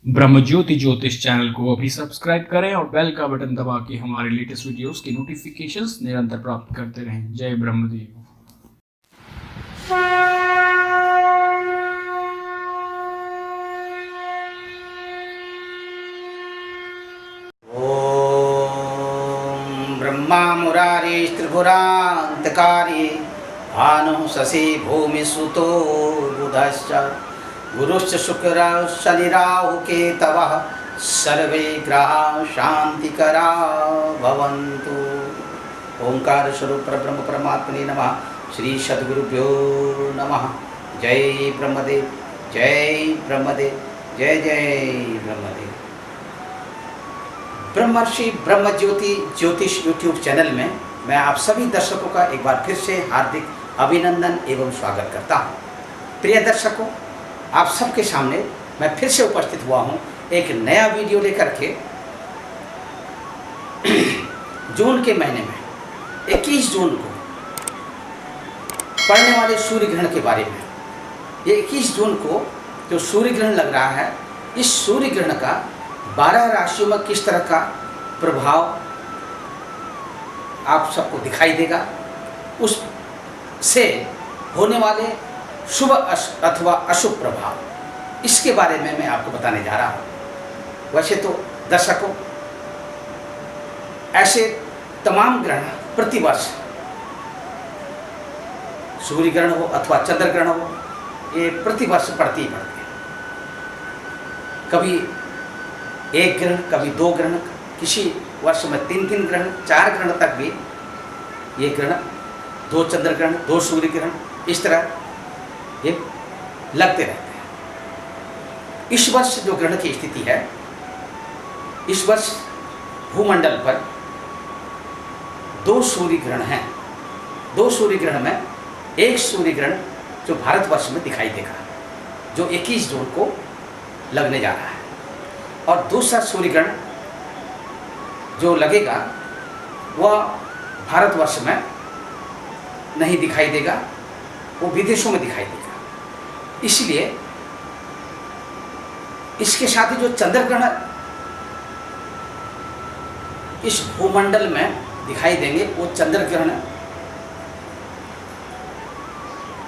ब्रह्म ज्योति ज्योतिष चैनल को अभी सब्सक्राइब करें और बेल का बटन दबा के हमारे लेटेस्ट वीडियोस की नोटिफिकेशंस निरंतर प्राप्त करते रहें। जय ब्रह्मदेव। ओम ब्रह्मा मुरारी त्रिपुरांतकारी भानु शशि भूमि सुतो बुधश्च गुरुश्च शुक्र शनि राहु केतवः सर्वे ग्रहाः शांतिकरा भवन्तु। ओंकार स्वरूप परब्रह्म परमात्मने नमः। श्री सद्गुरुभ्यो नमः। जय ब्रह्मदेव, जय ब्रह्मदेव, जय जय ब्रह्मदेव। ब्रह्मर्षि ब्रह्म ज्योति ज्योतिष यूट्यूब चैनल में मैं आप सभी दर्शकों का एक बार फिर से हार्दिक अभिनंदन एवं स्वागत करता हूं। प्रिय दर्शकों, आप सबके सामने मैं फिर से उपस्थित हुआ हूं एक नया वीडियो लेकर के। जून के महीने में 21 जून को पड़ने वाले सूर्य ग्रहण के बारे में। ये 21 जून को जो सूर्य ग्रहण लग रहा है, इस सूर्य ग्रहण का 12 राशियों में किस तरह का प्रभाव आप सबको दिखाई देगा, उससे होने वाले शुभ अथवा अशुभ प्रभाव, इसके बारे में मैं आपको बताने जा रहा हूँ। वैसे तो दर्शकों, ऐसे तमाम ग्रहण प्रतिवर्ष सूर्य ग्रहण हो अथवा चंद्र ग्रहण हो, ये प्रतिवर्ष पड़ती ही पड़ती है। कभी एक ग्रहण, कभी दो ग्रहण, किसी वर्ष में 3 ग्रहण, 4 ग्रहण तक भी ये ग्रहण, 2 चंद्र ग्रहण, 2 सूर्य ग्रहण, इस तरह ये लगते रहते हैं। इस वर्ष जो ग्रहण की स्थिति है, इस वर्ष भूमंडल पर 2 सूर्य ग्रहण हैं। 2 सूर्य ग्रहण में एक सूर्य ग्रहण जो भारतवर्ष में दिखाई देगा, जो 21 जून को लगने जा रहा है, और दूसरा सूर्य ग्रहण जो लगेगा वह भारतवर्ष में नहीं दिखाई देगा, वो विदेशों में दिखाई देगा। इसलिए इसके साथ ही जो चंद्र ग्रहण इस भूमंडल में दिखाई देंगे, वो चंद्र ग्रहण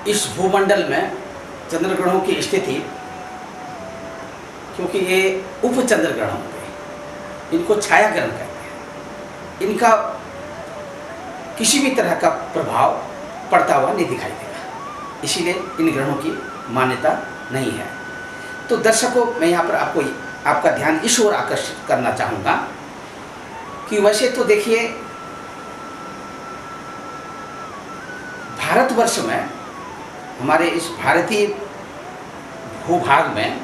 इस भूमंडल में चंद्र ग्रहणों की स्थिति, क्योंकि ये उपचंद्र ग्रहण होते हैं, इनको छाया ग्रहण कहते हैं, इनका किसी भी तरह का प्रभाव पड़ता हुआ नहीं दिखाई देगा, इसीलिए इन ग्रहणों की मान्यता नहीं है। तो दर्शकों, मैं यहाँ पर आपका ध्यान इस ओर आकर्षित करना चाहूँगा कि वैसे तो देखिए, भारतवर्ष में, हमारे इस भारतीय भूभाग में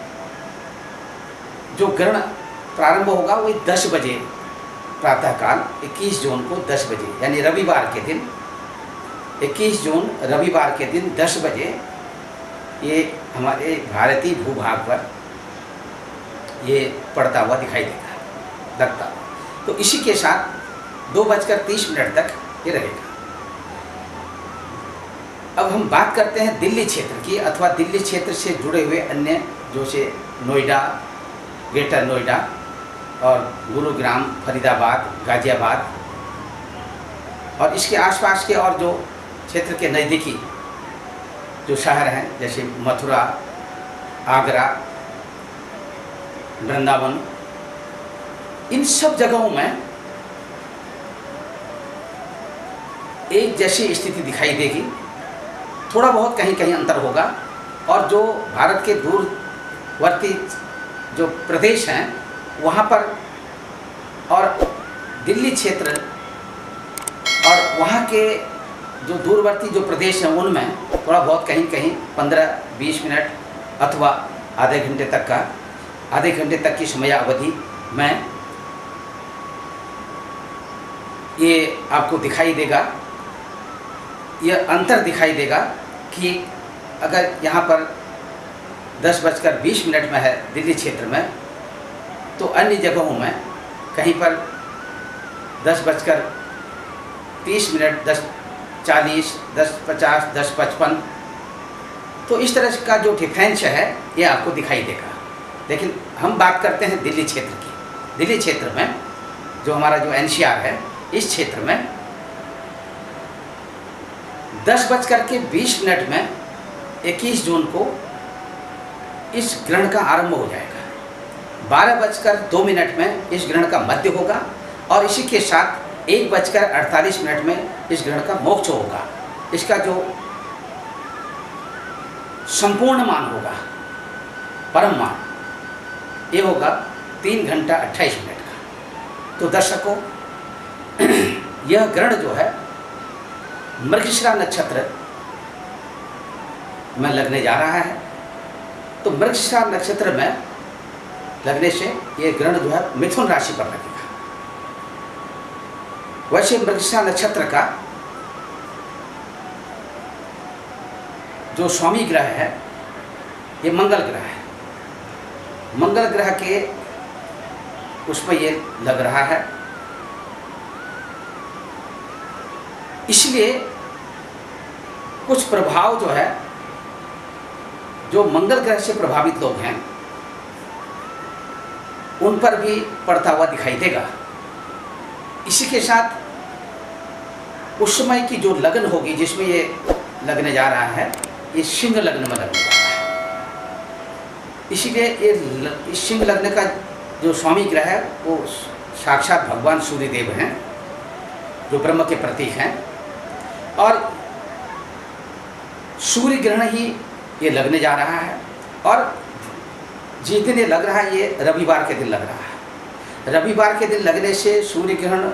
जो ग्रहण प्रारंभ होगा वो 10 बजे प्रातःकाल 21 जून को 10 बजे, यानी रविवार के दिन 21 जून रविवार के दिन 10 बजे ये हमारे भारतीय भूभाग पर ये पड़ता हुआ दिखाई देगा, लगता। तो इसी के साथ 2:30 तक ये रहेगा। अब हम बात करते हैं दिल्ली क्षेत्र की, अथवा दिल्ली क्षेत्र से जुड़े हुए अन्य, जो से नोएडा, ग्रेटर नोएडा और गुरुग्राम, फरीदाबाद, गाजियाबाद और इसके आसपास के और जो क्षेत्र के नज़दीकी जो शहर हैं, जैसे मथुरा, आगरा, वृंदावन, इन सब जगहों में एक जैसी स्थिति दिखाई देगी। थोड़ा बहुत कहीं कहीं अंतर होगा, और जो भारत के दूरवर्ती जो प्रदेश हैं वहाँ पर, और दिल्ली क्षेत्र और वहाँ के जो दूरवर्ती जो प्रदेश हैं उनमें थोड़ा बहुत कहीं कहीं 15-20 मिनट अथवा आधे घंटे तक की समय अवधि में ये आपको दिखाई देगा। यह अंतर दिखाई देगा कि अगर यहाँ पर 10:20 में है दिल्ली क्षेत्र में, तो अन्य जगहों में कहीं पर 10:30, 10:40, 10:50, 10:55, तो इस तरह का जो डिफरेंस है ये आपको दिखाई देगा। लेकिन हम बात करते हैं दिल्ली क्षेत्र की। दिल्ली क्षेत्र में जो हमारा जो एनसीआर है, इस क्षेत्र में 10:20 में 21 जून को इस ग्रहण का आरंभ हो जाएगा। 12:02 में इस ग्रहण का मध्य होगा और इसी के साथ 1:48 में इस ग्रहण का मोक्ष होगा। इसका जो संपूर्ण मान होगा, परम मान, ये होगा 3 घंटा 28 मिनट का। तो दर्शकों, यह ग्रहण जो है मृगशिरा नक्षत्र में लगने जा रहा है। तो मृगशिरा नक्षत्र में लगने से ये ग्रहण जो है मिथुन राशि पर लगेगा। वैसे मृगशिरा नक्षत्र का जो स्वामी ग्रह है, ये मंगल ग्रह है। मंगल ग्रह के उसमें ये लग रहा है, इसलिए कुछ प्रभाव जो है, जो मंगल ग्रह से प्रभावित लोग हैं उन पर भी पड़ता हुआ दिखाई देगा। इसी के साथ उस समय की जो लगन होगी जिसमें ये लगने जा रहा है, ये सिंह लग्न में लगने जा रहा है। इसीलिए ये सिंह लग्न का जो स्वामी ग्रह है वो साक्षात भगवान सूर्यदेव हैं, जो ब्रह्म के प्रतीक हैं। और सूर्य ग्रहण ही ये लगने जा रहा है और जिस दिन ये लग रहा है ये रविवार के दिन लग रहा है। रविवार के दिन लगने से, सूर्य ग्रहण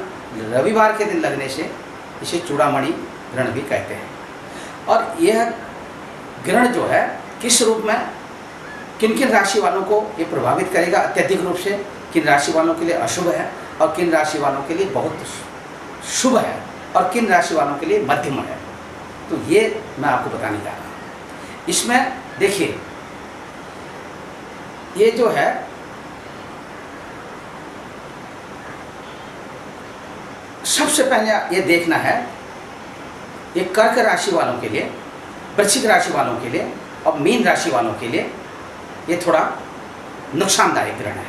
रविवार के दिन लगने से इसे चूड़ामणि ग्रहण भी कहते हैं। और यह ग्रहण जो है किस रूप में किन किन राशि वालों को ये प्रभावित करेगा अत्यधिक रूप से, किन राशि वालों के लिए अशुभ है और किन राशि वालों के लिए बहुत शुभ है और किन राशि वालों के लिए मध्यम है, तो ये मैं आपको बताने जा रहा हूँ। इसमें देखिए, ये जो है सबसे पहले ये देखना है, ये कर्क राशि वालों के लिए, वृश्चिक राशि वालों के लिए और मीन राशि वालों के लिए ये थोड़ा नुकसानदायक ग्रहण है।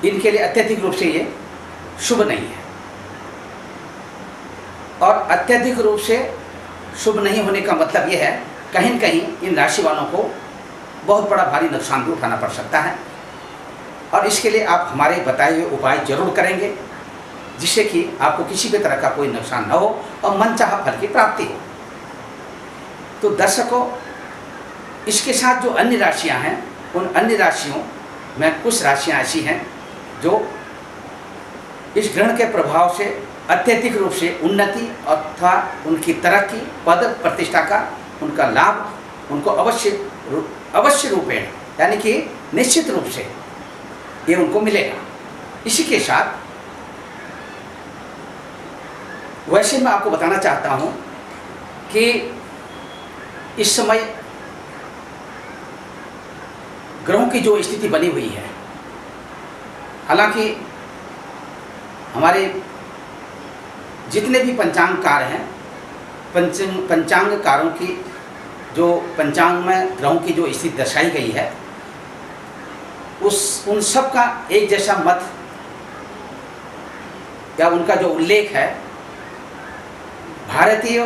इनके लिए अत्यधिक रूप से ये शुभ नहीं है। और अत्यधिक रूप से शुभ नहीं होने का मतलब ये है, कहीं न कहीं इन राशि वालों को बहुत बड़ा भारी नुकसान भी उठाना पड़ सकता है। और इसके लिए आप हमारे बताए हुए उपाय जरूर करेंगे, जिससे कि आपको किसी भी तरह का कोई नुकसान न हो और मनचाहा फल की प्राप्ति हो। तो दर्शकों, इसके साथ जो अन्य राशियां हैं, उन अन्य राशियों में कुछ राशियां ऐसी हैं जो इस ग्रहण के प्रभाव से अत्यधिक रूप से उन्नति अथवा उनकी तरक्की, पद प्रतिष्ठा का उनका लाभ उनको अवश्य रूपेण, यानी कि निश्चित रूप से ये उनको मिलेगा। इसी के साथ वैसे मैं आपको बताना चाहता हूँ कि इस समय ग्रहों की जो स्थिति बनी हुई है, हालांकि हमारे जितने भी पंचांगकार हैं, पंचांगकारों की जो पंचांग में ग्रहों की जो स्थिति दर्शाई गई है, उन सब का एक जैसा मत या उनका जो उल्लेख है, भारतीय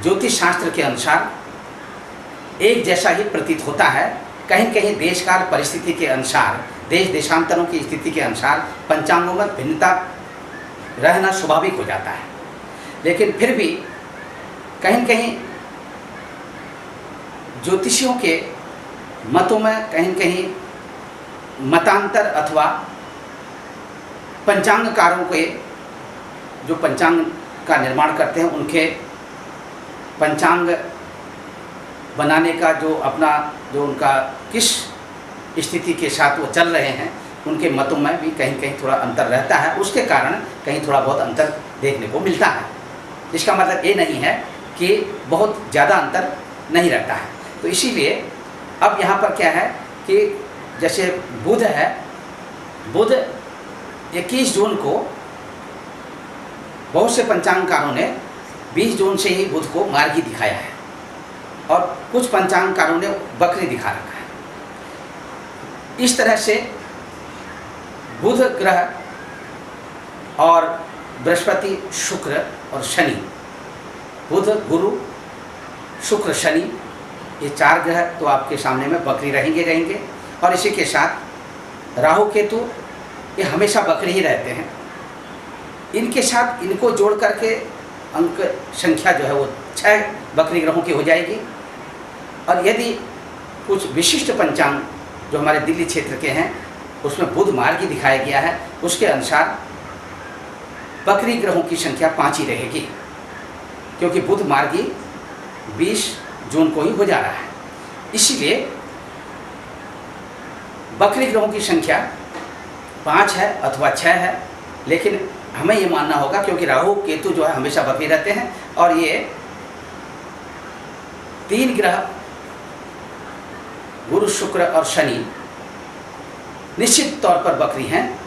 ज्योतिष शास्त्र के अनुसार एक जैसा ही प्रतीत होता है। कहीं कहीं देश काल परिस्थिति के अनुसार, देश देशांतरों की स्थिति के अनुसार पंचांगों में भिन्नता रहना स्वाभाविक हो जाता है, लेकिन फिर भी कहीं कहीं ज्योतिषियों के मतों में कहीं कहीं मतांतर अथवा पंचांगकारों के जो पंचांग का निर्माण करते हैं, उनके पंचांग बनाने का जो अपना जो उनका किस स्थिति के साथ वो चल रहे हैं, उनके मतों में भी कहीं कहीं थोड़ा अंतर रहता है। उसके कारण कहीं थोड़ा बहुत अंतर देखने को मिलता है। इसका मतलब ये नहीं है कि बहुत ज़्यादा अंतर नहीं रहता है। तो इसीलिए अब यहाँ पर क्या है कि जैसे बुध है, बुध 21 जून को बहुत से पंचांगकारों ने 20 जून से ही बुध को मार्गी दिखाया है और कुछ पंचांगकारों ने बकरी दिखा रखा है। इस तरह से बुध ग्रह और बृहस्पति, शुक्र और शनि, बुध, गुरु, शुक्र, शनि, ये 4 ग्रह तो आपके सामने में बकरी रहेंगे। और इसी के साथ राहु केतु, ये हमेशा बकरी ही रहते हैं। इनके साथ इनको जोड़ करके अंक संख्या जो है वो 6 बकरी ग्रहों की हो जाएगी। और यदि कुछ विशिष्ट पंचांग जो हमारे दिल्ली क्षेत्र के हैं उसमें बुध मार्गी दिखाया गया है, उसके अनुसार बकरी ग्रहों की संख्या 5 ही रहेगी, क्योंकि बुध मार्गी 20 जून को ही हो जा रहा है। इसीलिए बकरी ग्रहों की संख्या 5 है अथवा 6 है, लेकिन हमें ये मानना होगा क्योंकि राहु केतु जो है हमेशा बकरी रहते हैं और ये 3 ग्रह गुरु, शुक्र और शनि निश्चित तौर पर बकरी हैं।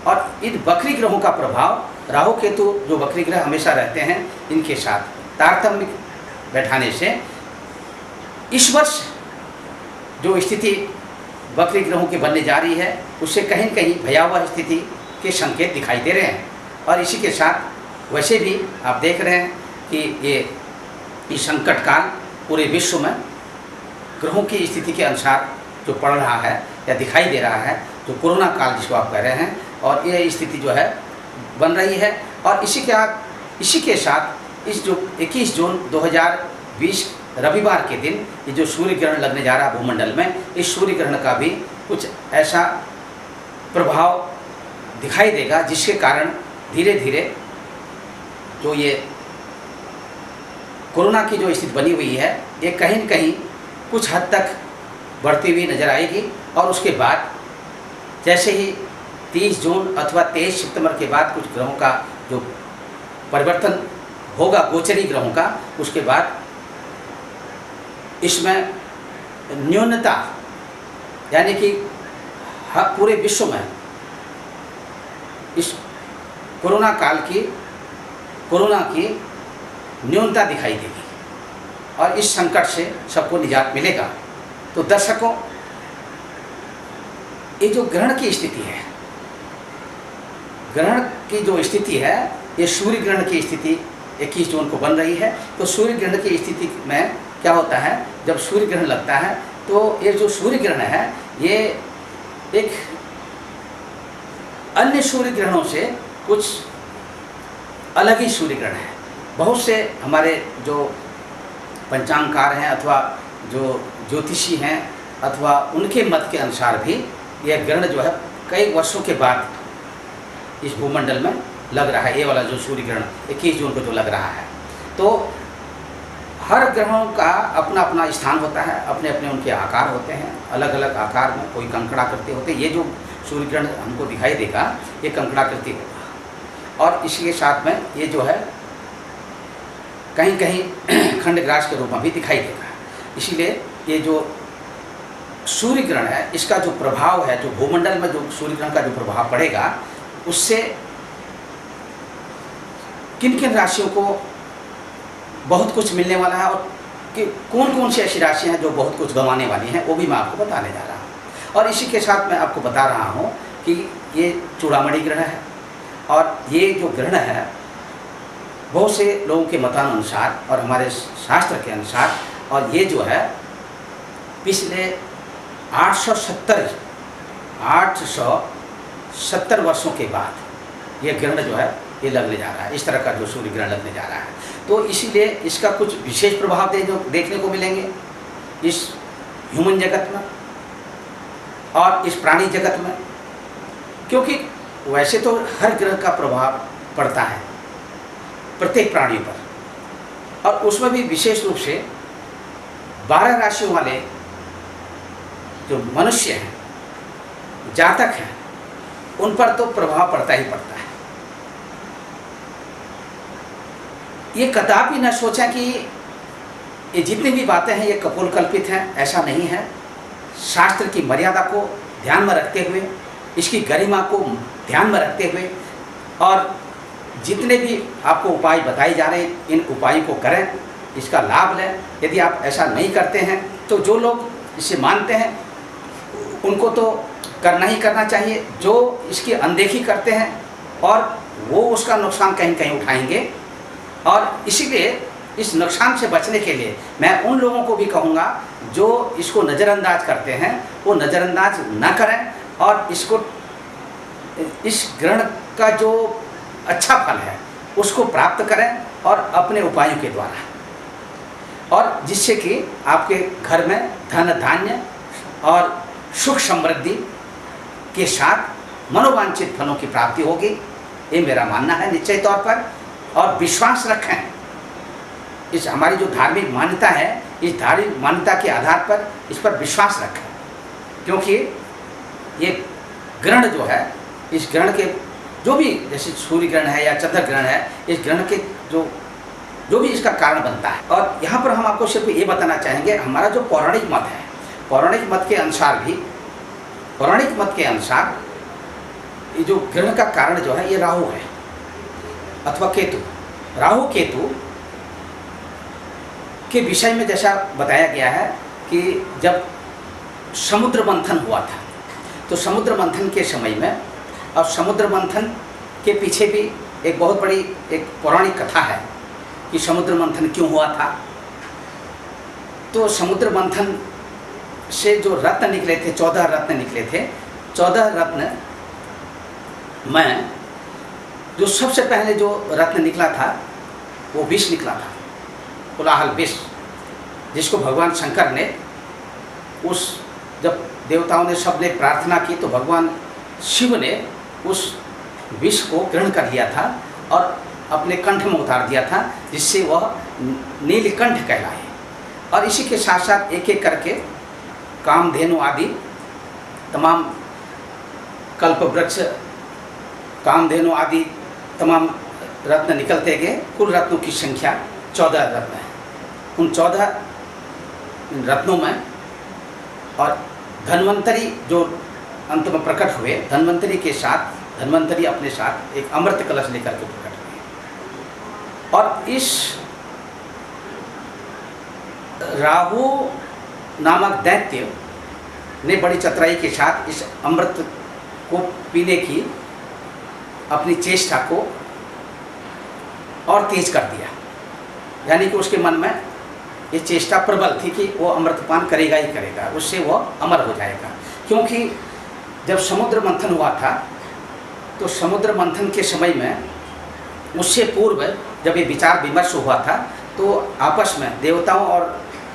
और इन बकरी ग्रहों का प्रभाव राहु केतु जो बकरी ग्रह हमेशा रहते हैं इनके साथ तारतम्य बैठाने से इस वर्ष जो स्थिति बकरी ग्रहों की बनने जा रही है उससे कहीं न कहीं भयावह स्थिति के संकेत दिखाई दे रहे हैं। और इसी के साथ वैसे भी आप देख रहे हैं कि ये संकट काल पूरे विश्व में ग्रहों की स्थिति के अनुसार जो पड़ रहा है या दिखाई दे रहा है, जो कोरोना काल जिसको आप कह रहे हैं, और ये स्थिति जो है बन रही है। और इसी के साथ इस जो 21 जून 2020 रविवार के दिन ये जो सूर्य ग्रहण लगने जा रहा है भूमंडल में, इस सूर्य ग्रहण का भी कुछ ऐसा प्रभाव दिखाई देगा जिसके कारण धीरे धीरे जो ये कोरोना की जो स्थिति बनी हुई है ये कहीं न कहीं कुछ हद तक बढ़ती हुई नज़र आएगी। और उसके बाद जैसे ही 30 जून अथवा 23 सितंबर के बाद कुछ ग्रहों का जो परिवर्तन होगा गोचरी ग्रहों का, उसके बाद इसमें न्यूनता यानी कि पूरे विश्व में इस कोरोना की न्यूनता दिखाई देगी और इस संकट से सबको निजात मिलेगा। तो दर्शकों, ये जो ग्रहण की स्थिति है, ग्रहण की जो स्थिति है, ये सूर्य ग्रहण की स्थिति 21 जून को बन रही है। तो सूर्य ग्रहण की स्थिति में क्या होता है, जब सूर्य ग्रहण लगता है तो ये जो सूर्य ग्रहण है ये एक अन्य सूर्य ग्रहणों से कुछ अलग ही सूर्य ग्रहण है। बहुत से हमारे जो पंचांगकार हैं अथवा जो ज्योतिषी हैं अथवा उनके मत के अनुसार भी यह ग्रहण जो है कई वर्षों के बाद इस भूमंडल में लग रहा है। ये वाला जो सूर्य ग्रहण 21 जून को जो लग रहा है, तो हर ग्रहों का अपना अपना स्थान होता है, अपने अपने उनके आकार होते हैं, अलग अलग आकार में, कोई कंकड़ाकृति होते हैं। ये जो सूर्य ग्रहण हमको दिखाई देगा ये कंकड़ाकृति होगा और इसके साथ में ये जो है कहीं कहीं खंडग्रास के रूप में भी दिखाई देगा। इसीलिए ये जो सूर्य ग्रहण है इसका जो प्रभाव है, जो भूमंडल में जो सूर्य ग्रहण का जो प्रभाव पड़ेगा उससे किन किन राशियों को बहुत कुछ मिलने वाला है और कि कौन कौन सी ऐसी राशियाँ हैं जो बहुत कुछ गंवाने वाली हैं, वो भी मैं आपको बताने जा रहा हूँ। और इसी के साथ मैं आपको बता रहा हूँ कि ये चूड़ामणि ग्रहण है और ये जो ग्रहण है बहुत से लोगों के मतानुसार और हमारे शास्त्र के अनुसार, और ये जो है पिछले 870 वर्षों के बाद ये ग्रहण जो है ये लगने जा रहा है, इस तरह का जो सूर्य ग्रहण लगने जा रहा है। तो इसीलिए इसका कुछ विशेष प्रभाव देखने को मिलेंगे इस ह्यूमन जगत में और इस प्राणी जगत में, क्योंकि वैसे तो हर ग्रह का प्रभाव पड़ता है प्रत्येक प्राणी पर, और उसमें भी विशेष रूप से 12 राशियों वाले जो मनुष्य हैं, जातक हैं, उन पर तो प्रभाव पड़ता ही पड़ता है। ये कदापि न सोचें कि ये जितनी भी बातें हैं ये कपोल कल्पित हैं, ऐसा नहीं है। शास्त्र की मर्यादा को ध्यान में रखते हुए, इसकी गरिमा को ध्यान में रखते हुए और जितने भी आपको उपाय बताए जा रहे हैं इन उपायों को करें, इसका लाभ लें। यदि आप ऐसा नहीं करते हैं तो जो लोग इसे मानते हैं उनको तो करना ही करना चाहिए। जो इसकी अनदेखी करते हैं और वो उसका नुकसान कहीं कहीं उठाएंगे, और इसीलिए इस नुकसान से बचने के लिए मैं उन लोगों को भी कहूँगा जो इसको नज़रअंदाज करते हैं वो नज़रअंदाज ना करें, और इसको इस ग्रहण का जो अच्छा फल है उसको प्राप्त करें और अपने उपायों के द्वारा, और जिससे कि आपके घर में धन धान्य और सुख समृद्धि के साथ मनोवांछित फलों की प्राप्ति होगी। ये मेरा मानना है निश्चय तौर पर। और विश्वास रखें, इस हमारी जो धार्मिक मान्यता है, इस धार्मिक मान्यता के आधार पर इस पर विश्वास रखें, क्योंकि ये ग्रहण जो है, इस ग्रहण के जो भी, जैसे सूर्य ग्रहण है या चंद्र ग्रहण है, इस ग्रहण के जो भी इसका कारण बनता है। और यहाँ पर हम आपको सिर्फ ये बताना चाहेंगे, हमारा जो पौराणिक मत है, पौराणिक मत के अनुसार भी, पौराणिक मत के अनुसार ये जो ग्रहण का कारण जो है ये राहु है अथवा केतु। राहु केतु के विषय में जैसा बताया गया है कि जब समुद्र मंथन हुआ था, तो समुद्र मंथन के समय में, और समुद्र मंथन के पीछे भी एक बहुत बड़ी एक पौराणिक कथा है कि समुद्र मंथन क्यों हुआ था। तो समुद्र मंथन से जो रत्न निकले थे, 14 रत्न निकले थे। 14 रत्न में जो सबसे पहले जो रत्न निकला था वो विष निकला था, कोलाहल विष, जिसको भगवान शंकर ने जब देवताओं ने सबने प्रार्थना की तो भगवान शिव ने उस विष को ग्रहण कर लिया था और अपने कंठ में उतार दिया था, जिससे वह नीलकंठ कहलाए। और इसी के साथ साथ एक एक करके कामधेनु आदि तमाम कल्पवृक्ष, कामधेनु आदि तमाम रत्न निकलते गए। कुल रत्नों की संख्या 14 रत्न है। उन 14 रत्नों में और धन्वंतरी जो अंत में प्रकट हुए, धन्वंतरी के साथ, धन्वंतरी अपने साथ एक अमृत कलश लेकर के प्रकट हुए। और इस राहु नामक दैत्य ने बड़ी चतुराई के साथ इस अमृत को पीने की अपनी चेष्टा को और तेज कर दिया, यानी कि उसके मन में ये चेष्टा प्रबल थी कि वो अमृतपान करेगा ही करेगा, उससे वो अमर हो जाएगा। क्योंकि जब समुद्र मंथन हुआ था तो समुद्र मंथन के समय में, उससे पूर्व जब ये विचार विमर्श हुआ था, तो आपस में देवताओं और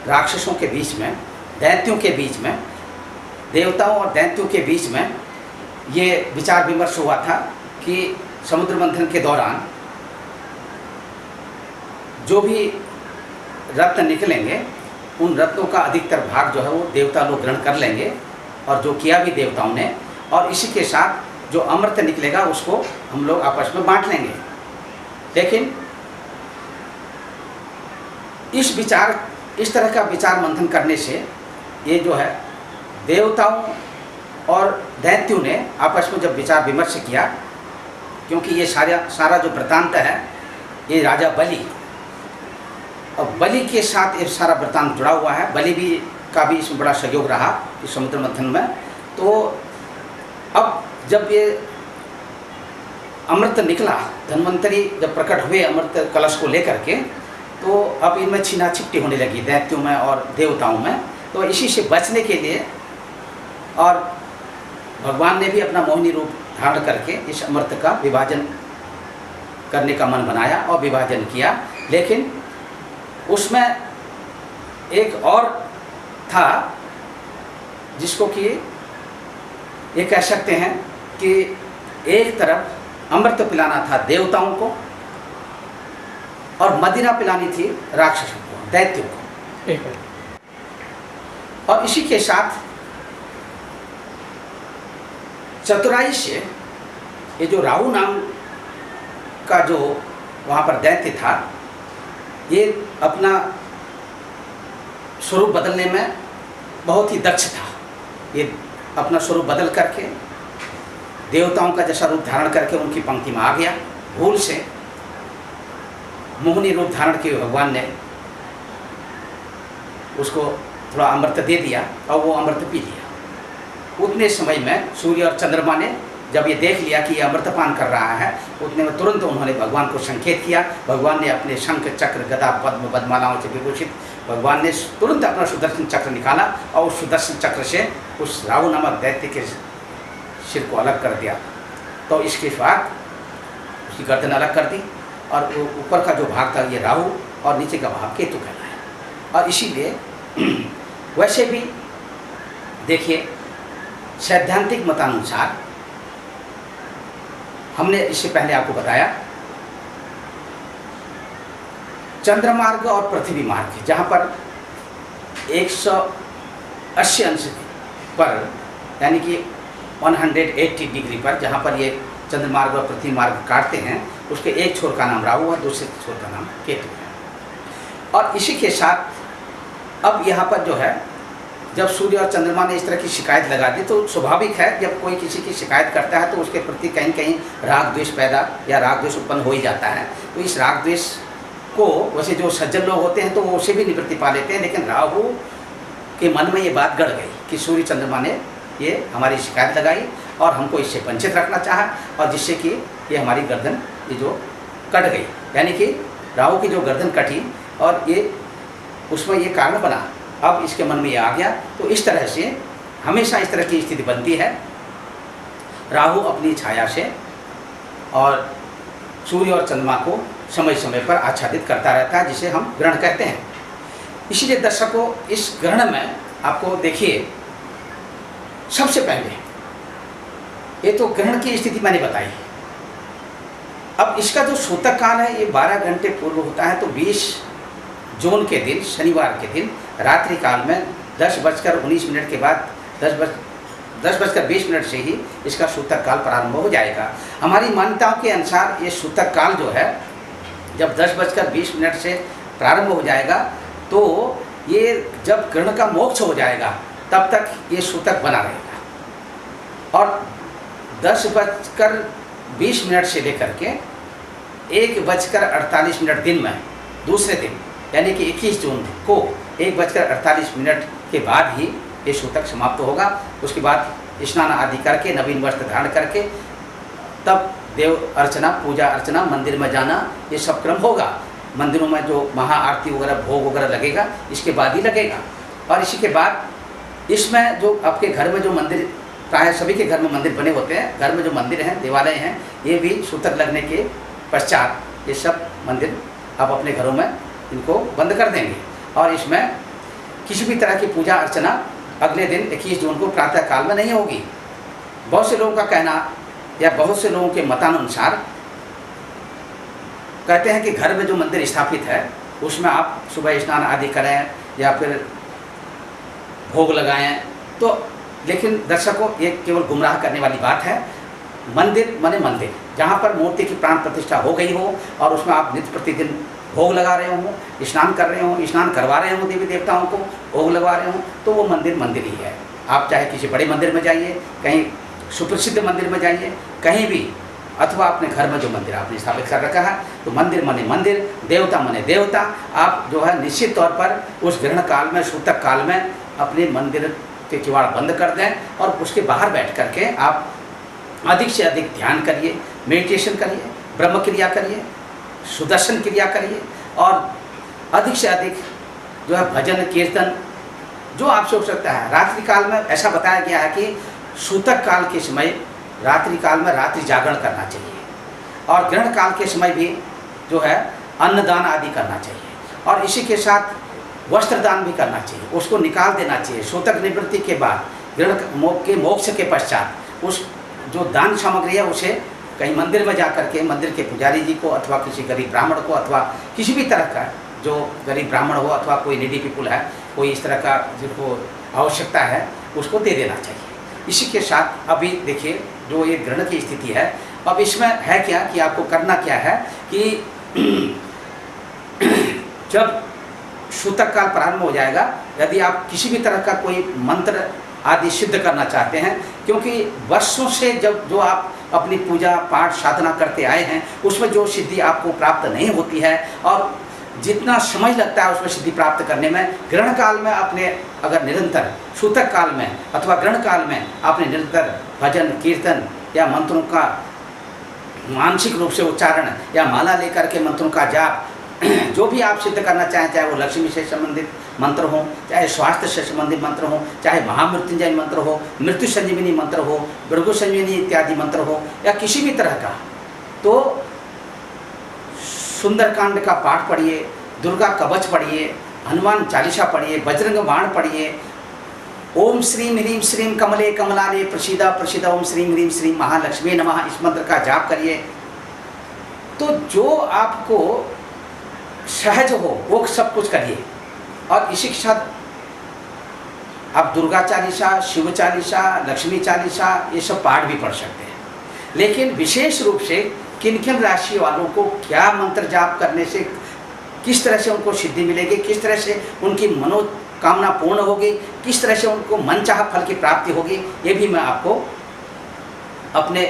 राक्षसों के बीच में, दैत्यों के बीच में, देवताओं और दैत्यों के बीच में ये विचार विमर्श हुआ था कि समुद्र मंथन के दौरान जो भी रत्न निकलेंगे उन रत्नों का अधिकतर भाग जो है वो देवता लोग ग्रहण कर लेंगे, और जो किया भी देवताओं ने, और इसी के साथ जो अमृत निकलेगा उसको हम लोग आपस में बांट लेंगे। लेकिन इस तरह का विचार मंथन करने से ये जो है देवताओं और दैत्यों ने आपस में जब विचार विमर्श किया, क्योंकि ये सारा जो वृत्तांत है ये राजा बलि, और बलि के साथ ये सारा वृत्तांत जुड़ा हुआ है। बलि का भी इसमें बड़ा सहयोग रहा इस समुद्र मंथन में। तो अब जब ये अमृत निकला, धन्वंतरी जब प्रकट हुए अमृत कलश को लेकर के, तो अब इनमें छीना छिपटी होने लगी दैत्यों में और देवताओं में। तो इसी से बचने के लिए और भगवान ने भी अपना मोहिनी रूप धारण करके इस अमृत का विभाजन करने का मन बनाया और विभाजन किया। लेकिन उसमें एक और था जिसको कि ये कह सकते हैं कि एक तरफ अमृत पिलाना था देवताओं को और मदिरा पिलानी थी राक्षसों को, दैत्यों को। और इसी के साथ चतुराई से ये जो राहु नाम का जो वहाँ पर दैत्य था, ये अपना स्वरूप बदलने में बहुत ही दक्ष था। ये अपना स्वरूप बदल करके देवताओं का जैसा रूप धारण करके उनकी पंक्ति में आ गया। भूल से मोहिनी रूप धारण किए भगवान ने उसको थोड़ा अमृत दे दिया और वो अमृत पी लिया। उतने समय में सूर्य और चंद्रमा ने जब ये देख लिया कि ये अमृतपान कर रहा है, उतने में तुरंत उन्होंने भगवान को संकेत किया। भगवान ने अपने शंख चक्र गदा पद्म पद्मालाओं से विभूषित भगवान ने तुरंत अपना सुदर्शन चक्र निकाला और उस सुदर्शन चक्र से उस राहु नामक दैत्य के सिर को अलग कर दिया। तो इसके बाद उसकी गर्दन अलग कर दी और ऊपर का जो भाग था ये राहु और नीचे का भाग केतु कहलाया। और इसीलिए वैसे भी देखिए सैद्धांतिक मतानुसार हमने इससे पहले आपको बताया चंद्रमार्ग और पृथ्वी मार्ग, जहाँ पर 180 अंश पर यानी कि 180 डिग्री पर जहाँ पर ये चंद्रमार्ग और पृथ्वी मार्ग काटते हैं, उसके एक छोर का नाम राहु और दूसरे छोर का नाम केतु है। और इसी के साथ अब यहाँ पर जो है जब सूर्य और चंद्रमा ने इस तरह की शिकायत लगा दी तो स्वाभाविक है जब कोई किसी की शिकायत करता है तो उसके प्रति कहीं कहीं राग द्वेष पैदा या राग द्वेष उत्पन्न हो ही जाता है। तो इस राग द्वेष को वैसे जो सज्जन लोग होते हैं तो वो उसे भी निवृत्ति पा लेते हैं, लेकिन राहु के मन में ये बात गड़ गई कि सूर्य चंद्रमा ने ये हमारी शिकायत लगाई और हमको इससे वंचित रखना चाहा और जिससे कि ये हमारी गर्दन ये जो कट गई, यानी कि राहु की जो गर्दन कटी और ये उसमें ये कारण बना। अब इसके मन में ये आ गया। तो इस तरह से हमेशा इस तरह की स्थिति बनती है, राहु अपनी छाया से और सूर्य और चंद्रमा को समय समय पर आच्छादित करता रहता है, जिसे हम ग्रहण कहते हैं। इसीलिए दर्शकों इस ग्रहण में आपको देखिए सबसे पहले ये तो ग्रहण की स्थिति मैंने बताई। अब इसका जो सूतक काल है ये 12 घंटे पूर्व होता है। तो 20 जून के दिन शनिवार के दिन रात्रि काल में 10:19 के बाद 10:20 से ही इसका सूतक काल प्रारंभ हो जाएगा। हमारी मान्यताओं के अनुसार ये सूतक काल जो है जब 10:20 से प्रारंभ हो जाएगा तो ये जब ग्रहण का मोक्ष हो जाएगा तब तक ये सूतक बना रहेगा। और 10:20 से लेकर के 1:48 दिन में दूसरे दिन यानी कि 21 जून को 1:48 के बाद ही ये सूतक समाप्त होगा। उसके बाद स्नान आदि करके नवीन वस्त्र धारण करके तब देव अर्चना पूजा अर्चना मंदिर में जाना ये सब क्रम होगा। मंदिरों में जो महाआरती वगैरह भोग वगैरह लगेगा इसके बाद ही लगेगा। और इसी के बाद इसमें जो आपके घर में जो मंदिर प्राय सभी के घर में मंदिर बने होते हैं, घर में जो मंदिर हैं देवालय हैं ये भी सूतक लगने के पश्चात ये सब मंदिर आप अपने घरों में इनको बंद कर देंगे। और इसमें किसी भी तरह की पूजा अर्चना अगले दिन 21 जून को प्रातः काल में नहीं होगी। बहुत से लोगों का कहना या बहुत से लोगों के मतानुसार कहते हैं कि घर में जो मंदिर स्थापित है उसमें आप सुबह स्नान आदि करें या फिर भोग लगाएं। तो लेकिन दर्शकों ये केवल गुमराह करने वाली बात है। मंदिर माने मंदिर जहाँ पर मूर्ति की प्राण प्रतिष्ठा हो गई हो और उसमें आप नित्य प्रतिदिन भोग लगा रहे हों, स्नान कर रहे हों, स्नान करवा रहे हों देवी देवताओं को, भोग लगवा रहे हों, तो वो मंदिर मंदिर ही है। आप चाहे किसी बड़े मंदिर में जाइए, कहीं सुप्रसिद्ध मंदिर में जाइए, कहीं भी, अथवा अपने घर में जो मंदिर आपने स्थापित कर रखा है, तो मंदिर माने मंदिर, देवता माने देवता। आप जो है निश्चित तौर पर उस ग्रहण काल में सूतक काल में अपने मंदिर के किवाड़ बंद कर दें और उसके बाहर बैठ करके आप अधिक से अधिक ध्यान करिए, मेडिटेशन करिए, ब्रह्म क्रिया करिए, सुदर्शन क्रिया करिए और अधिक से अधिक जो है भजन कीर्तन जो आप सोच सकता है। रात्रि काल में ऐसा बताया गया है कि सूतक काल के समय रात्रि काल में रात्रि जागरण करना चाहिए और ग्रहण काल के समय भी जो है अन्नदान आदि करना चाहिए और इसी के साथ वस्त्रदान भी करना चाहिए, उसको निकाल देना चाहिए। सूतक निवृत्ति के बाद ग्रहण के मोक्ष के पश्चात उस जो दान सामग्री है उसे कहीं मंदिर में जा करके मंदिर के पुजारी जी को अथवा किसी गरीब ब्राह्मण को अथवा किसी भी तरह का जो गरीब ब्राह्मण हो अथवा कोई नीडी पीपुल है, कोई इस तरह का जिनको आवश्यकता है उसको दे देना चाहिए। इसी के साथ अभी देखिए जो ये ग्रहण की स्थिति है, अब इसमें है क्या कि आपको करना क्या है कि जब सूतक काल प्रारंभ हो जाएगा, यदि आप किसी भी तरह का कोई मंत्र आदि सिद्ध करना चाहते हैं, क्योंकि वर्षों से जब जो आप अपनी पूजा पाठ साधना करते आए हैं उसमें जो सिद्धि आपको प्राप्त नहीं होती है और जितना समय लगता है उसमें सिद्धि प्राप्त करने में, ग्रहण काल में आपने अगर निरंतर, सूतक काल में अथवा ग्रहण काल में आपने निरंतर भजन कीर्तन या मंत्रों का मानसिक रूप से उच्चारण या माला लेकर के मंत्रों का जाप, जो भी आप सिद्ध करना चाहें, चाहे वो लक्ष्मी से संबंधित मंत्र हो, चाहे स्वास्थ्य से संबंधित मंत्र हो, चाहे महामृत्युंजय मंत्र हो, मृत्यु संजीवनी मंत्र हो, भृगु संजीवनी इत्यादि मंत्र हो, या किसी भी तरह का, तो सुंदरकांड का पाठ पढ़िए, दुर्गा कवच पढ़िए, हनुमान चालीसा पढ़िए, बजरंग बाण पढ़िए, ओम श्रीम ह्रीम श्रीम कमले कमलाले प्रसीदा प्रसीदा ओम श्रीम ह्रीम श्रीम महालक्ष्मी नमः, इस मंत्र का जाप करिए। तो जो आपको सहज हो वो सब कुछ करिए। और इसी के साथ आप दुर्गा चालीसा, शिव चालीसा, लक्ष्मी चालीसा ये सब पाठ भी पढ़ सकते हैं। लेकिन विशेष रूप से किन किन राशि वालों को क्या मंत्र जाप करने से किस तरह से उनको सिद्धि मिलेगी, किस तरह से उनकी मनोकामना पूर्ण होगी, किस तरह से उनको मनचाहा फल की प्राप्ति होगी, ये भी मैं आपको अपने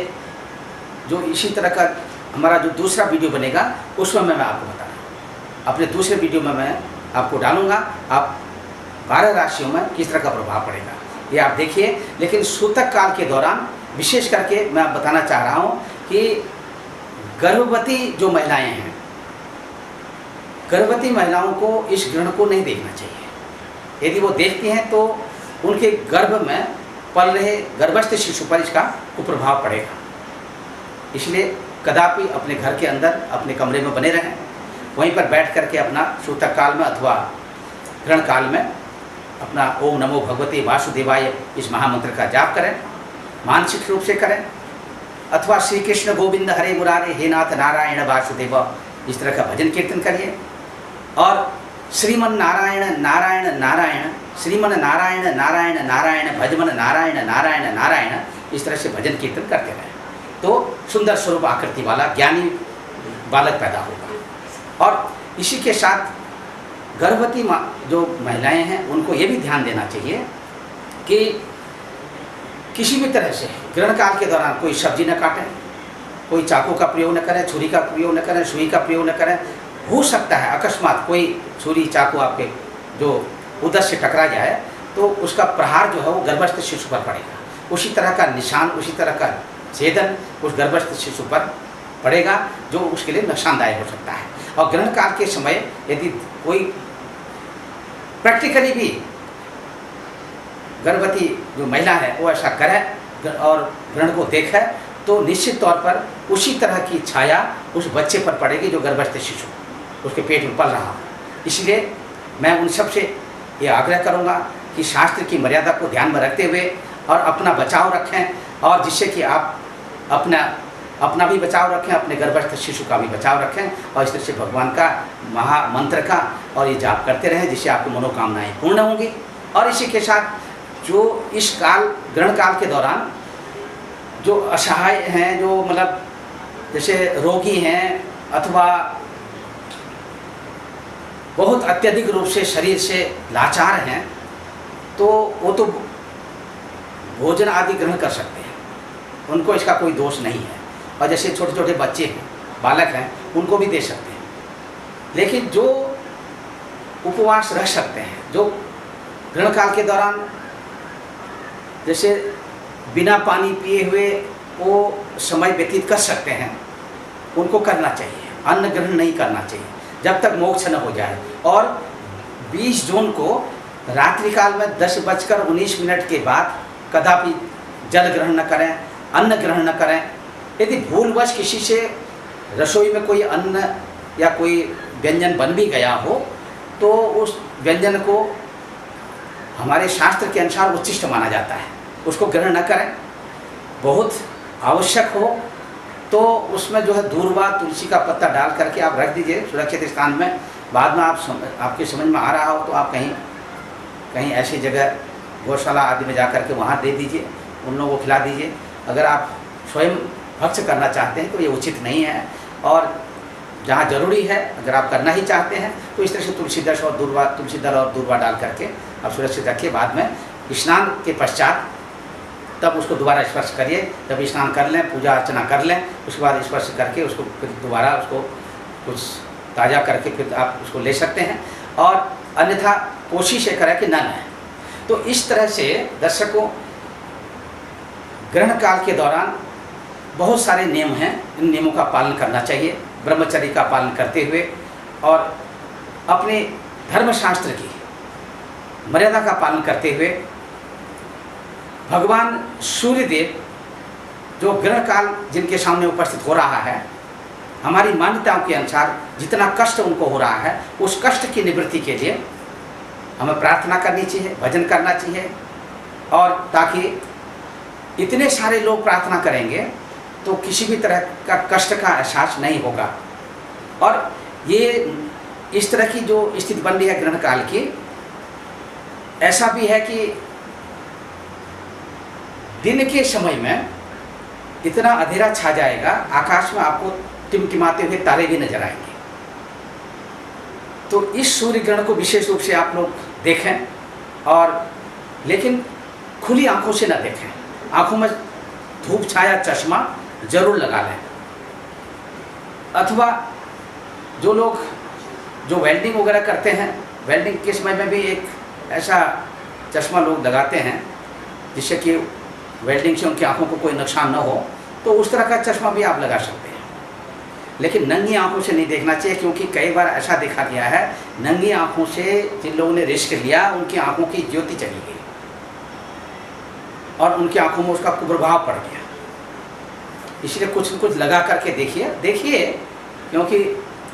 जो इसी तरह का हमारा जो दूसरा वीडियो बनेगा उसमें मैं आपको बताऊँगा। अपने दूसरे वीडियो में मैं आपको डालूंगा, आप 12 राशियों में किस तरह का प्रभाव पड़ेगा ये आप देखिए। लेकिन सूतक काल के दौरान विशेष करके मैं आप बताना चाह रहा हूँ कि गर्भवती जो महिलाएं हैं, गर्भवती महिलाओं को इस ग्रहण को नहीं देखना चाहिए। यदि वो देखती हैं तो उनके गर्भ में पल रहे गर्भस्थ शिशु पर इसका कुप्रभाव पड़ेगा। इसलिए कदापि अपने घर के अंदर अपने कमरे में बने रहें, वहीं पर बैठ करके अपना सूतक काल में अथवा ग्रहण काल में अपना ओम नमो भगवते वासुदेवाय इस महामंत्र का जाप करें, मानसिक रूप से करें, अथवा श्री कृष्ण गोविंद हरे मुरारे हे नाथ नारायण वासुदेव इस तरह का भजन कीर्तन करिए। और श्रीमन नारायण नारायण नारायण, श्रीमन नारायण नारायण नारायण, भजमन नारायण नारायण नारायण इस तरह से भजन कीर्तन करते रहें तो सुंदर स्वरूप आकृति वाला ज्ञानी बालक पैदा होगा। और इसी के साथ गर्भवती जो महिलाएं हैं उनको ये भी ध्यान देना चाहिए कि किसी भी तरह से ग्रहण काल के दौरान कोई सब्जी न काटें, कोई चाकू का प्रयोग न करें, छुरी का प्रयोग न करें, सुई का प्रयोग न करें। हो सकता है अकस्मात कोई छुरी चाकू आपके जो उदर से टकरा जाए तो उसका प्रहार जो है वो गर्भस्थ शिशु पर पड़ेगा, उसी तरह का निशान, उसी तरह का छेदन उस गर्भस्थ शिशु पर पड़ेगा जो उसके लिए नुकसानदायक हो सकता है। और ग्रहण काल के समय यदि कोई प्रैक्टिकली भी गर्भवती जो महिला है वो ऐसा करे और ग्रहण को देखे तो निश्चित तौर पर उसी तरह की छाया उस बच्चे पर पड़ेगी जो गर्भस्थ शिशु उसके पेट में पल रहा हो। इसलिए मैं उन सब से ये आग्रह करूँगा कि शास्त्र की मर्यादा को ध्यान में रखते हुए और अपना बचाव रखें और जिससे कि आप अपना भी बचाव रखें, अपने गर्भस्थ शिशु का भी बचाव रखें और इस तरह से भगवान का महामंत्र का और ये जाप करते रहें जिससे आपकी मनोकामनाएं पूर्ण होंगी। और इसी के साथ जो इस काल ग्रहण काल के दौरान जो असहाय हैं, जो मतलब जैसे रोगी हैं अथवा बहुत अत्यधिक रूप से शरीर से लाचार हैं तो वो तो भोजन आदि ग्रहण कर सकते हैं, उनको इसका कोई दोष नहीं है। और जैसे छोटे छोटे बच्चे हैं, बालक हैं, उनको भी दे सकते हैं। लेकिन जो उपवास रह सकते हैं, जो ग्रहण काल के दौरान जैसे बिना पानी पिए हुए वो समय व्यतीत कर सकते हैं, उनको करना चाहिए। अन्न ग्रहण नहीं करना चाहिए जब तक मोक्ष न हो जाए। और 20 जून को रात्रि काल में 10:19 के बाद कदापि जल ग्रहण न करें, अन्न ग्रहण न करें। यदि भूलवश किसी से रसोई में कोई अन्न या कोई व्यंजन बन भी गया हो तो उस व्यंजन को हमारे शास्त्र के अनुसार उच्छिष्ट माना जाता है, उसको ग्रहण न करें। बहुत आवश्यक हो तो उसमें जो है दूर्वा तुलसी का पत्ता डाल करके आप रख दीजिए सुरक्षित स्थान में। बाद में आपके समझ में आ रहा हो तो आप कहीं ऐसी जगह गौशाला आदि में जा कर के वहाँ दे दीजिए, उन लोगों को खिला दीजिए। अगर आप स्वयं भक्ष करना चाहते हैं तो ये उचित नहीं है। और जहाँ जरूरी है अगर आप करना ही चाहते हैं तो इस तरह से तुलसी दल और दूर्वा डाल करके आप सुरक्षित रखिए। बाद में स्नान के पश्चात तब उसको दोबारा स्पर्श करिए। जब स्नान कर लें, पूजा अर्चना कर लें, उसके बाद स्पर्श करके उसको फिर दोबारा उसको कुछ ताज़ा करके फिर आप उसको ले सकते हैं, और अन्यथा कोशिश ये करें कि ना लें। तो इस तरह से दर्शकों, ग्रहण काल के दौरान बहुत सारे नियम हैं, इन नियमों का पालन करना चाहिए ब्रह्मचर्य का पालन करते हुए, और अपने धर्मशास्त्र की मर्यादा का पालन करते हुए। भगवान सूर्यदेव जो ग्रहण काल जिनके सामने उपस्थित हो रहा है, हमारी मान्यताओं के अनुसार जितना कष्ट उनको हो रहा है, उस कष्ट की निवृत्ति के लिए हमें प्रार्थना करनी चाहिए, भजन करना चाहिए, और ताकि इतने सारे लोग प्रार्थना करेंगे तो किसी भी तरह का कष्ट का एहसास नहीं होगा। और ये इस तरह की जो स्थिति बन रही है ग्रहण काल की, ऐसा भी है कि दिन के समय में इतना अंधेरा छा जाएगा, आकाश में आपको टिमटिमाते हुए तारे भी नजर आएंगे। तो इस सूर्य ग्रहण को विशेष रूप से आप लोग देखें, और लेकिन खुली आंखों से ना देखें, आंखों में धूप छाया चश्मा जरूर लगा लें, अथवा जो लोग जो वेल्डिंग वगैरह करते हैं, वेल्डिंग के समय में भी एक ऐसा चश्मा लोग लगाते हैं जिससे कि वेल्डिंग से उनकी आंखों को कोई नुकसान न हो, तो उस तरह का चश्मा भी आप लगा सकते हैं। लेकिन नंगी आंखों से नहीं देखना चाहिए, क्योंकि कई बार ऐसा देखा गया है, नंगी आंखों से जिन लोगों ने रिस्क लिया उनकी आंखों की ज्योति चली गई और उनकी आंखों में उसका कुप्रभाव पड़ गया। इसलिए कुछ न कुछ लगा करके देखिए, क्योंकि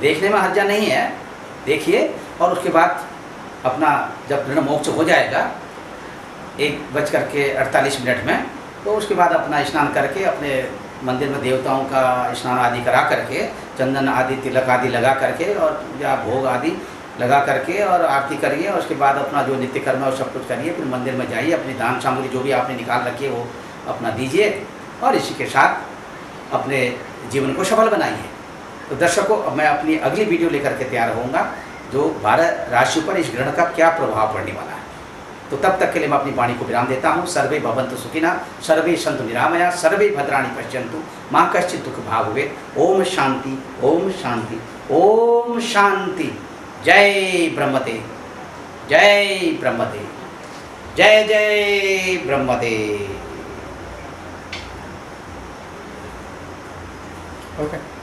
देखने में हर्जा नहीं है, देखिए, और उसके बाद अपना जब दृढ़ मोक्ष हो जाएगा 1:48 में, तो उसके बाद अपना स्नान करके अपने मंदिर में देवताओं का स्नान आदि करा करके, चंदन आदि तिलक आदि लगा करके, और या भोग आदि लगा करके और आरती करिए, और उसके बाद अपना जो नित्य कर्म है वो सब कुछ करिए। फिर मंदिर में जाइए, अपनी दान सामग्री जो भी आपने निकाल रखी है वो अपना दीजिए, और इसी के साथ अपने जीवन को सफल बनाइए। तो दर्शकों, अब मैं अपनी अगली वीडियो लेकर के तैयार होऊंगा, जो 12 राशियों पर इस ग्रहण का क्या प्रभाव पड़ने वाला है। तो तब तक के लिए मैं अपनी वाणी को विराम देता हूँ। सर्वे भवन्तु सुखिनः, सर्वे सन्तु निरामया, सर्वे भद्राणि पश्यन्तु, मा कश्चित् दुःख भाग् भवेत्। ओम शांति, ओम शांति, ओम शांति। जय ब्रह्मदेव, जय ब्रह्मदेव, जय जय ब्रह्मदेव। ओके।